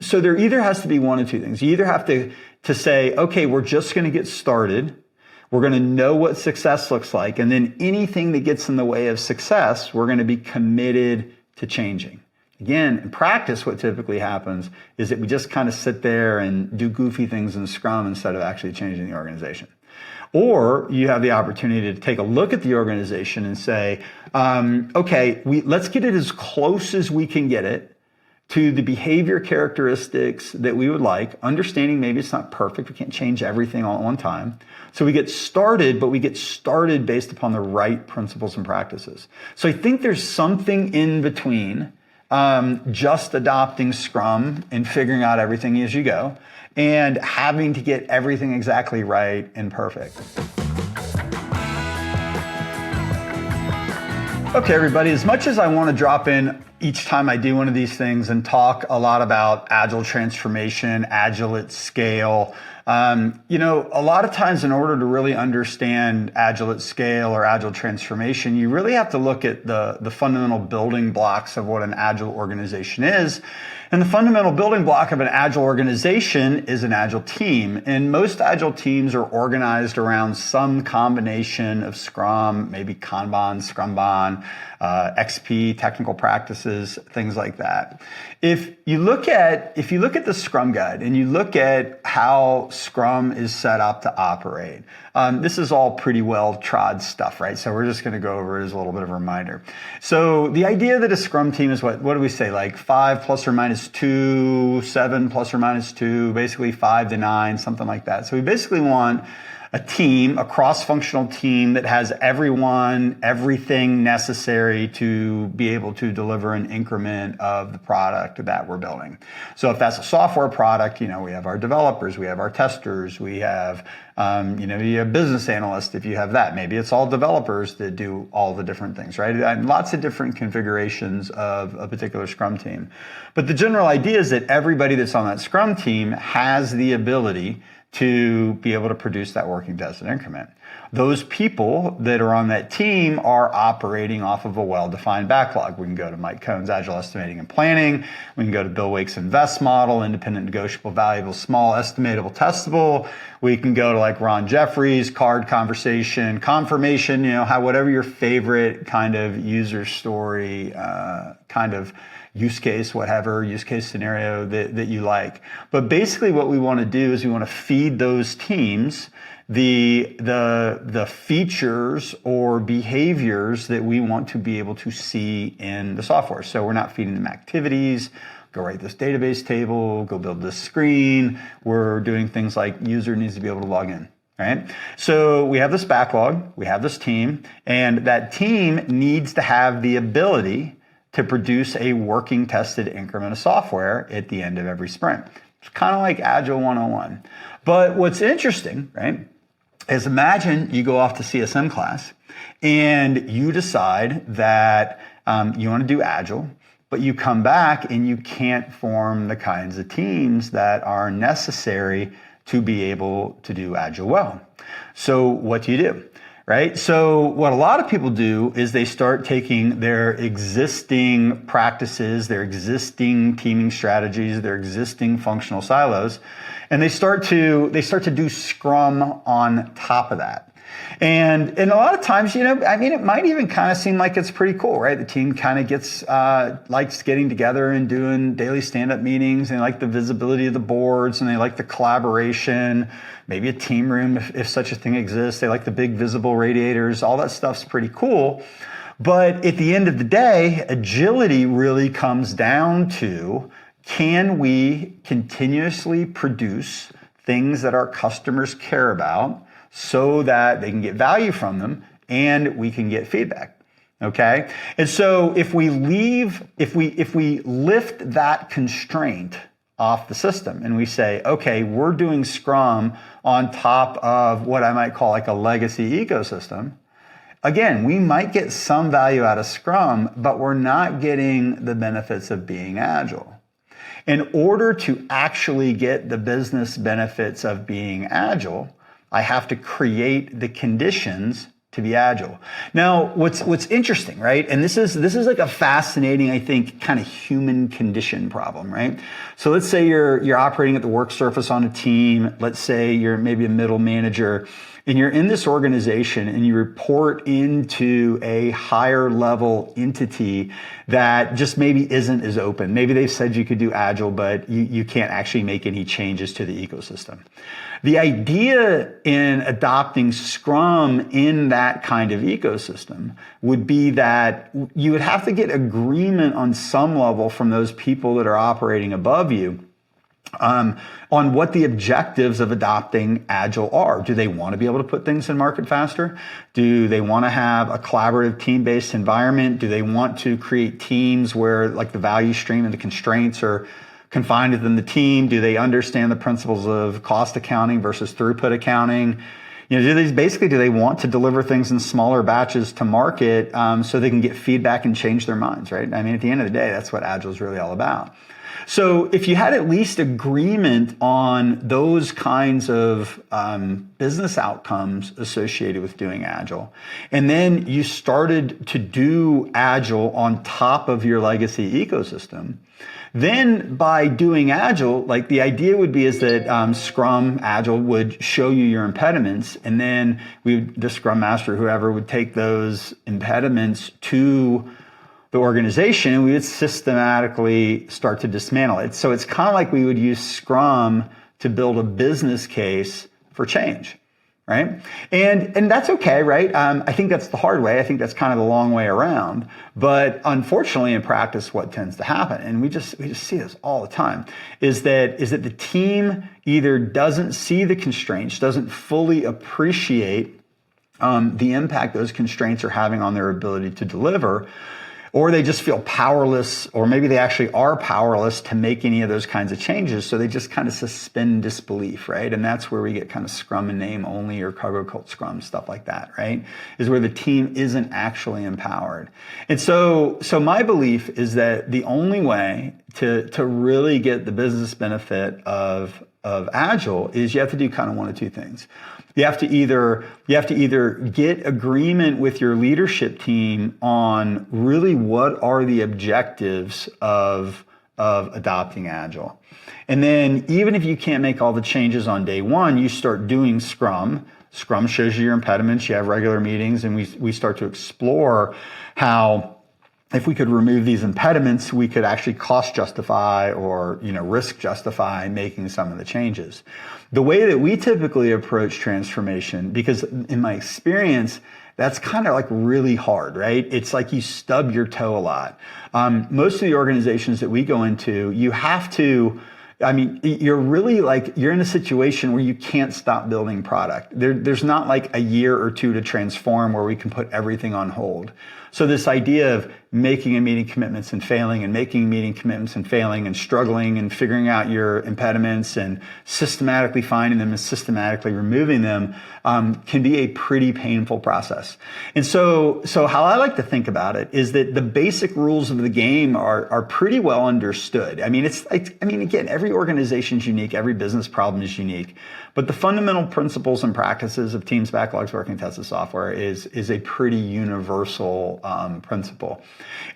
So there either has to be one of two things. You either have to say, okay, we're just going to get started. We're going to know what success looks like. And then anything that gets in the way of success, we're going to be committed to changing. Again, in practice, what typically happens is that we just kind of sit there and do goofy things in Scrum instead of actually changing the organization. Or you have the opportunity to take a look at the organization and say, okay, let's get it as close as we can get it to the behavior characteristics that we would like, understanding maybe it's not perfect. We can't change everything all at one time. So we get started, but we get started based upon the right principles and practices. So I think there's something in between just adopting Scrum and figuring out everything as you go and having to get everything exactly right and perfect. Okay, everybody, as much as I want to drop in each time I do one of these things and talk a lot about Agile transformation, Agile at scale, a lot of times in order to really understand Agile at scale or Agile transformation, you really have to look at the fundamental building blocks of what an Agile organization is. And the fundamental building block of an Agile organization is an Agile team. And most Agile teams are organized around some combination of Scrum, maybe Kanban, Scrumban, XP, technical practices, things like that. If you look at the Scrum Guide and you look at how Scrum is set up to operate, this is all pretty well trod stuff, right? So we're just going to go over it as a little bit of a reminder. So the idea that a Scrum team is what do we say? Like 5 plus or minus 2, 7 plus or minus 2, basically 5 to 9, something like that. So we basically want a team, a cross-functional team that has everything necessary to be able to deliver an increment of the product that we're building. So if that's a software product, we have our developers, we have our testers, we have, you have business analysts if you have that. Maybe it's all developers that do all the different things, right? And lots of different configurations of a particular Scrum team. But the general idea is that everybody that's on that Scrum team has the ability to be able to produce that working tested increment. Those people that are on that team are operating off of a well-defined backlog. We can go to Mike Cohn's Agile Estimating and Planning. We can go to Bill Wake's Invest Model, Independent, Negotiable, Valuable, Small, Estimatable, Testable. We can go to like Ron Jeffries, Card Conversation, Confirmation, whatever your favorite kind of user story kind of use case, whatever use case scenario that you like. But basically what we want to do is we want to feed those teams the features or behaviors that we want to be able to see in the software. So we're not feeding them activities, go write this database table, go build this screen. We're doing things like user needs to be able to log in. Right? So we have this backlog, we have this team, and that team needs to have the ability to produce a working tested increment of software at the end of every sprint. It's kind of like Agile 101. But what's interesting, right, is imagine you go off to CSM class and you decide that you want to do Agile, but you come back and you can't form the kinds of teams that are necessary to be able to do Agile well. So what do? Right? So what a lot of people do is they start taking their existing practices, their existing teaming strategies, their existing functional silos, and they start to do Scrum on top of that. And a lot of times, it might even kind of seem like it's pretty cool, right? The team kind of likes getting together and doing daily stand-up meetings, and they like the visibility of the boards, and they like the collaboration, maybe a team room if such a thing exists. They like the big visible radiators. All that stuff's pretty cool. But at the end of the day, agility really comes down to, can we continuously produce things that our customers care about so that they can get value from them and we can get feedback? Okay? And so if we lift that constraint off the system and we say, okay, we're doing Scrum on top of what I might call like a legacy ecosystem, again, we might get some value out of Scrum, but we're not getting the benefits of being Agile. In order to actually get the business benefits of being Agile, I have to create the conditions to be agile. Now, what's interesting, right? And this is like a fascinating, I think, kind of human condition problem, right? So let's say you're operating at the work surface on a team. Let's say you're maybe a middle manager, and you're in this organization and you report into a higher level entity that just maybe isn't as open. Maybe they've said you could do agile, but you can't actually make any changes to the ecosystem. The idea in adopting Scrum in that kind of ecosystem would be that you would have to get agreement on some level from those people that are operating above you on what the objectives of adopting Agile are. Do they want to be able to put things in market faster? Do they want to have a collaborative team-based environment? Do they want to create teams where like the value stream and the constraints are confined within the team? Do they understand the principles of cost accounting versus throughput accounting? Do they want to deliver things in smaller batches to market so they can get feedback and change their minds, right? I mean, at the end of the day, that's what Agile is really all about. So if you had at least agreement on those kinds of business outcomes associated with doing Agile, and then you started to do Agile on top of your legacy ecosystem, then by doing Agile, like the idea would be is that Scrum, Agile would show you your impediments, and then the Scrum Master, whoever, would take those impediments to the organization and we would systematically start to dismantle it. So it's kind of like we would use Scrum to build a business case for change, right? And that's okay, right? I think that's the hard way. I think that's kind of the long way around. But unfortunately, in practice, what tends to happen, and we just see this all the time, is that the team either doesn't see the constraints, doesn't fully appreciate the impact those constraints are having on their ability to deliver, or they just feel powerless, or maybe they actually are powerless to make any of those kinds of changes. So they just kind of suspend disbelief, right? And that's where we get kind of Scrum in name only or cargo cult Scrum, stuff like that, right? Is where the team isn't actually empowered. And so my belief is that the only way to really get the business benefit of Agile is you have to do kind of one of two things. You have to either get agreement with your leadership team on really what are the objectives of adopting Agile. And then even if you can't make all the changes on day one, you start doing Scrum. Scrum shows you your impediments, you have regular meetings, and we start to explore how if we could remove these impediments, we could actually cost justify or risk justify making some of the changes. The way that we typically approach transformation, because in my experience, that's kind of like really hard, right? It's like you stub your toe a lot. Most of the organizations that we go into, you have to, you're in a situation where you can't stop building product. There's not like a year or two to transform where we can put everything on hold. So this idea of making and meeting commitments and failing and making and meeting commitments and failing and struggling and figuring out your impediments and systematically finding them and systematically removing them can be a pretty painful process. And so how I like to think about it is that the basic rules of the game are pretty well understood. Again, every organization is unique, every business problem is unique. But the fundamental principles and practices of teams, backlogs, working, tested software is a pretty universal principle.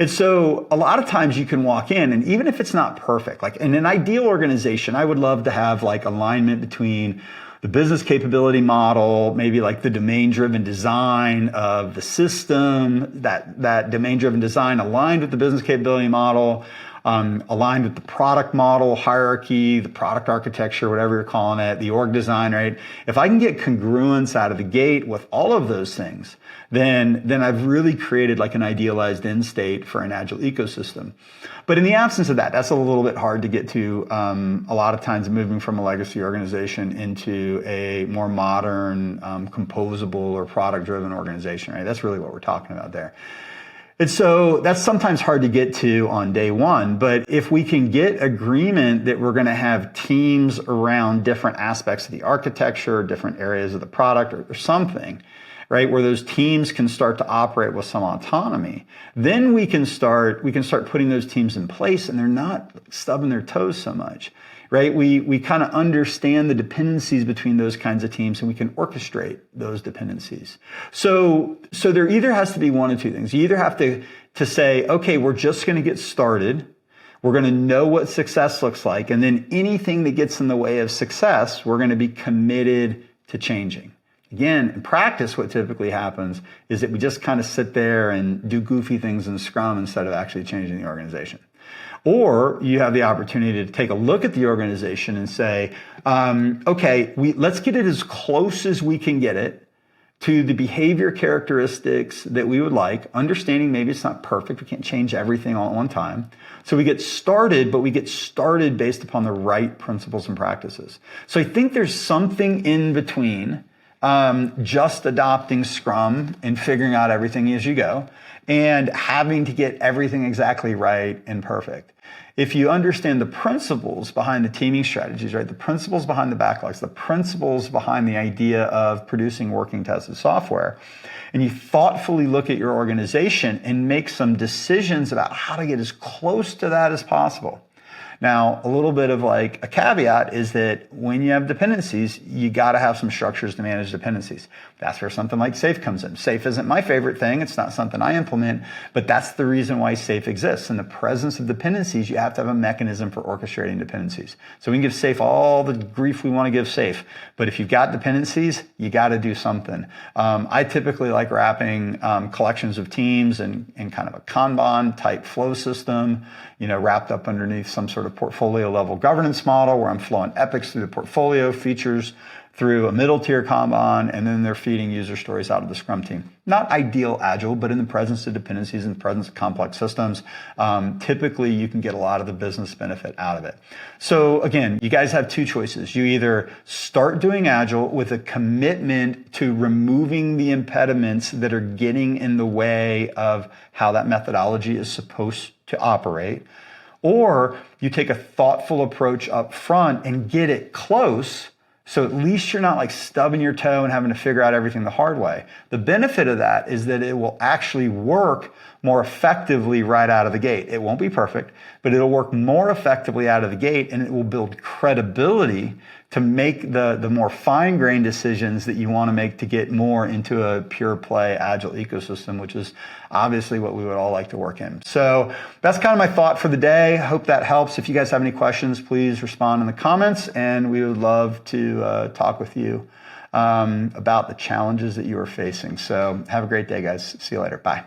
And so a lot of times you can walk in, and even if it's not perfect, like in an ideal organization, I would love to have like alignment between the business capability model, maybe like the domain-driven design of the system, that domain-driven design aligned with the business capability model, aligned with the product model, hierarchy, the product architecture, whatever you're calling it, the org design, right? If I can get congruence out of the gate with all of those things, then I've really created like an idealized end state for an Agile ecosystem. But in the absence of that, that's a little bit hard to get to a lot of times moving from a legacy organization into a more modern, composable or product-driven organization, right? That's really what we're talking about there. And so that's sometimes hard to get to on day one, but if we can get agreement that we're going to have teams around different aspects of the architecture, different areas of the product or something, right, where those teams can start to operate with some autonomy, then we can start putting those teams in place and they're not stubbing their toes so much. right? We kind of understand the dependencies between those kinds of teams, and we can orchestrate those dependencies. So there either has to be one of two things. You either have to say, okay, we're just going to get started. We're going to know what success looks like. And then anything that gets in the way of success, we're going to be committed to changing. Again, in practice, what typically happens is that we just kind of sit there and do goofy things in Scrum instead of actually changing the organization. Or you have the opportunity to take a look at the organization and say, okay, let's get it as close as we can get it to the behavior characteristics that we would like, understanding maybe it's not perfect. We can't change everything all at one time. So we get started, but we get started based upon the right principles and practices. So I think there's something in between just adopting Scrum and figuring out everything as you go and having to get everything exactly right and perfect. If you understand the principles behind the teaming strategies, right, the principles behind the backlogs, the principles behind the idea of producing working tested software, and you thoughtfully look at your organization and make some decisions about how to get as close to that as possible. Now, a little bit of like a caveat is that when you have dependencies, you got to have some structures to manage dependencies. That's where something like SAFe comes in. SAFe isn't my favorite thing. It's not something I implement, but that's the reason why SAFe exists. In the presence of dependencies, you have to have a mechanism for orchestrating dependencies. So we can give SAFe all the grief we want to give SAFe, but if you've got dependencies, you got to do something. I typically like wrapping collections of teams in kind of a Kanban type flow system, wrapped up underneath some sort of portfolio level governance model where I'm flowing epics through the portfolio, features through a middle tier Kanban, and then they're feeding user stories out of the Scrum team. Not ideal Agile, but in the presence of dependencies, in the presence of complex systems, typically you can get a lot of the business benefit out of it. So again, you guys have two choices. You either start doing Agile with a commitment to removing the impediments that are getting in the way of how that methodology is supposed to operate, or you take a thoughtful approach up front and get it close, so at least you're not like stubbing your toe and having to figure out everything the hard way. The benefit of that is that it will actually work more effectively right out of the gate. It won't be perfect, but it'll work more effectively out of the gate, and it will build credibility to make the more fine-grained decisions that you want to make to get more into a pure play Agile ecosystem, which is obviously what we would all like to work in. So that's kind of my thought for the day. I hope that helps. If you guys have any questions, please respond in the comments, and we would love to talk with you about the challenges that you are facing. So have a great day, guys. See you later. Bye.